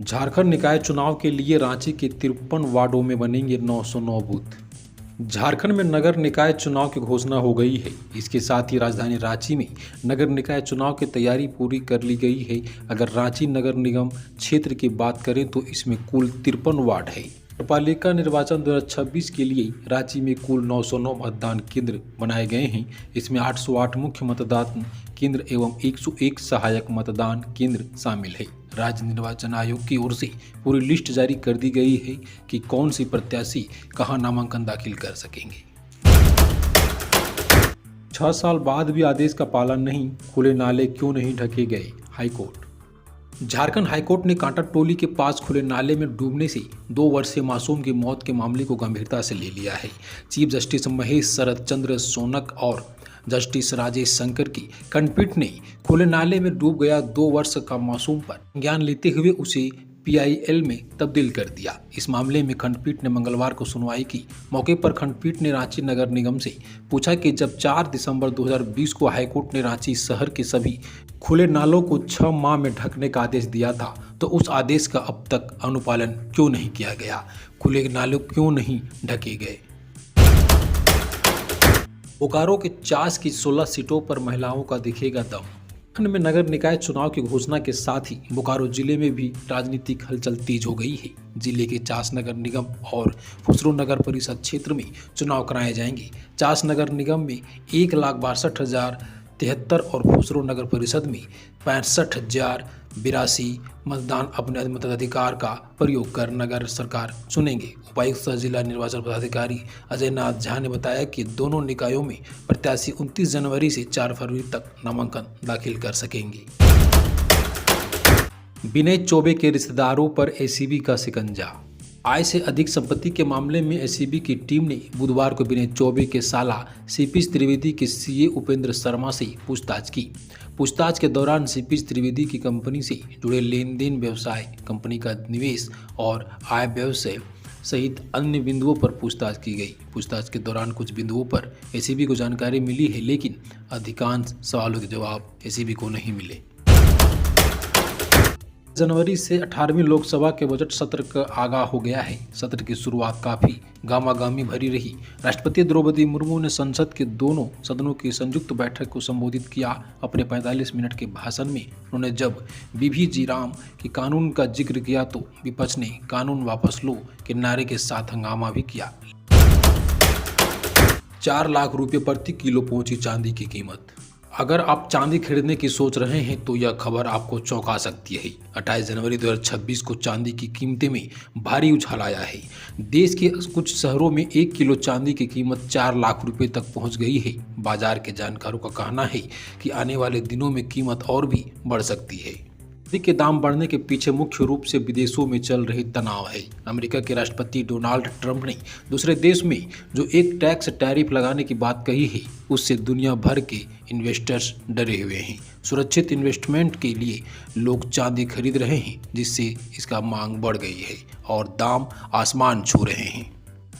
झारखंड निकाय चुनाव के लिए रांची के 53 वार्डों में बनेंगे 909 बूथ। झारखंड में नगर निकाय चुनाव की घोषणा हो गई है। इसके साथ ही राजधानी रांची में नगर निकाय चुनाव की तैयारी पूरी कर ली गई है। अगर रांची नगर निगम क्षेत्र की बात करें तो इसमें कुल 53 वार्ड है। नगरपालिका निर्वाचन 2026 के लिए रांची में कुल 909 मतदान केंद्र बनाए गए हैं। इसमें 808 मुख्य मतदान केंद्र एवं 101 सहायक मतदान केंद्र शामिल है। राज्य निर्वाचन आयोग की ओर से पूरी लिस्ट जारी कर दी गई है कि कौन सी प्रत्याशी कहां नामांकन दाखिल कर सकेंगे। 6 साल बाद भी आदेश का पालन नहीं, खुले नाले क्यों नहीं ढके गए, हाईकोर्ट। झारखंड हाईकोर्ट ने कांटा टोली के पास खुले नाले में डूबने से 2 वर्षीय मासूम की मौत के मामले को गंभीरता से ले लिया है। चीफ जस्टिस महेश शरद चंद्र सोनक और जस्टिस राजेश शंकर की खंडपीठ ने खुले नाले में डूब गया 2 वर्ष का मासूम पर संज्ञान लेते हुए उसे PIL में तब्दील कर दिया। इस मामले में खंडपीठ ने मंगलवार को सुनवाई की। मौके पर खंडपीठ ने रांची नगर निगम से पूछा कि जब 4 दिसंबर 2020 को हाईकोर्ट ने रांची शहर के सभी खुले नालों को 6 माह में ढकने का आदेश दिया था तो उस आदेश का अब तक अनुपालन क्यों नहीं किया गया, खुले नालों क्यों नहीं ढके गए। बोकारो के चास की 16 सीटों पर महिलाओं का दिखेगा दम। झारखंड में नगर निकाय चुनाव की घोषणा के साथ ही बोकारो जिले में भी राजनीतिक हलचल तेज हो गई है। जिले के चास नगर निगम और फुसरो नगर परिषद क्षेत्र में चुनाव कराए जाएंगे। चास नगर निगम में 1,62,073 और फुसरो नगर परिषद में 65,082 मतदान अपने मताधिकार का प्रयोग कर नगर सरकार चुनेंगे। उपायुक्त सह जिला निर्वाचन पदाधिकारी अजय नाथ झा ने बताया कि दोनों निकायों में प्रत्याशी 29 जनवरी से 4 फरवरी तक नामांकन दाखिल कर सकेंगे। विनय चौबे के रिश्तेदारों पर ACB का शिकंजा। आय से अधिक संपत्ति के मामले में ACB की टीम ने बुधवार को विनय चौबे के साला CP त्रिवेदी के CA उपेंद्र शर्मा से पूछताछ की। पूछताछ के दौरान CP त्रिवेदी की कंपनी से जुड़े लेन देन, व्यवसाय, कंपनी का निवेश और आय व्यवसाय सहित अन्य बिंदुओं पर पूछताछ की गई। पूछताछ के दौरान कुछ बिंदुओं पर ACB को जानकारी मिली है, लेकिन अधिकांश सवालों के जवाब ACB को नहीं मिले। जनवरी से 18वीं लोकसभा के बजट सत्र का आगाह हो गया है। सत्र की शुरुआत काफी गामागामी भरी रही। राष्ट्रपति द्रौपदी मुर्मू ने संसद के दोनों सदनों की संयुक्त बैठक को संबोधित किया। अपने 45 मिनट के भाषण में उन्होंने जब BVG राम के कानून का जिक्र किया तो विपक्ष ने कानून वापस लो के नारे के साथ हंगामा भी किया। 4 लाख रुपए प्रति किलो पहुंची चांदी की कीमत। अगर आप चांदी खरीदने की सोच रहे हैं तो यह खबर आपको चौंका सकती है। 28 जनवरी 2026 को चांदी की कीमतें में भारी उछाल आया है। देश के कुछ शहरों में 1 किलो चांदी की कीमत 4 लाख रुपए तक पहुंच गई है। बाजार के जानकारों का कहना है कि आने वाले दिनों में कीमत और भी बढ़ सकती है। चांदी के दाम बढ़ने के पीछे मुख्य रूप से विदेशों में चल रही तनाव है। अमेरिका के राष्ट्रपति डोनाल्ड ट्रंप ने दूसरे देश में जो एक टैक्स टैरिफ लगाने की बात कही है, उससे दुनिया भर के इन्वेस्टर्स डरे हुए हैं। सुरक्षित इन्वेस्टमेंट के लिए लोग चांदी खरीद रहे हैं, जिससे इसका मांग बढ़ गई है और दाम आसमान छू रहे हैं।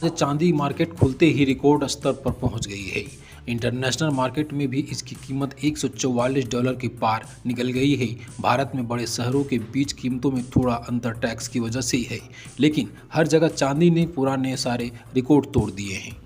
चांदी मार्केट खुलते ही रिकॉर्ड स्तर पर पहुंच गई है। इंटरनेशनल मार्केट में भी इसकी कीमत $144 के पार निकल गई है। भारत में बड़े शहरों के बीच कीमतों में थोड़ा अंतर टैक्स की वजह से है, लेकिन हर जगह चांदी ने पुराने सारे रिकॉर्ड तोड़ दिए हैं।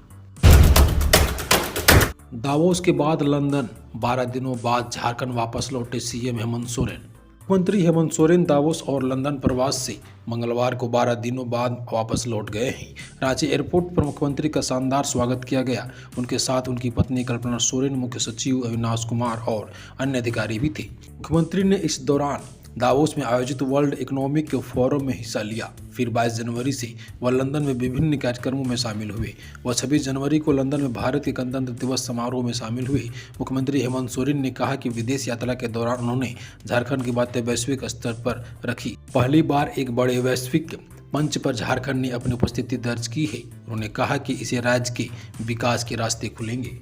दावोस के बाद लंदन, 12 दिनों बाद झारखंड वापस लौटे CM हेमंत सोरेन। मुख्यमंत्री हेमंत सोरेन दावोस और लंदन प्रवास से मंगलवार को 12 दिनों बाद वापस लौट गए हैं। रांची एयरपोर्ट पर मुख्यमंत्री का शानदार स्वागत किया गया। उनके साथ उनकी पत्नी कल्पना सोरेन, मुख्य सचिव अविनाश कुमार और अन्य अधिकारी भी थे। मुख्यमंत्री ने इस दौरान दावोस में आयोजित वर्ल्ड इकोनॉमिक फोरम में हिस्सा लिया। फिर 22 जनवरी से वह लंदन में विभिन्न कार्यक्रमों में शामिल हुए। वह 26 जनवरी को लंदन में भारत के गणतंत्र दिवस समारोह में शामिल हुए। मुख्यमंत्री हेमंत सोरेन ने कहा कि विदेश यात्रा के दौरान उन्होंने झारखंड की बातें वैश्विक स्तर पर रखी। पहली बार एक बड़े वैश्विक मंच पर झारखंड ने अपनी उपस्थिति दर्ज की है। उन्होंने कहा कि इसे राज्य के विकास के रास्ते खुलेंगे।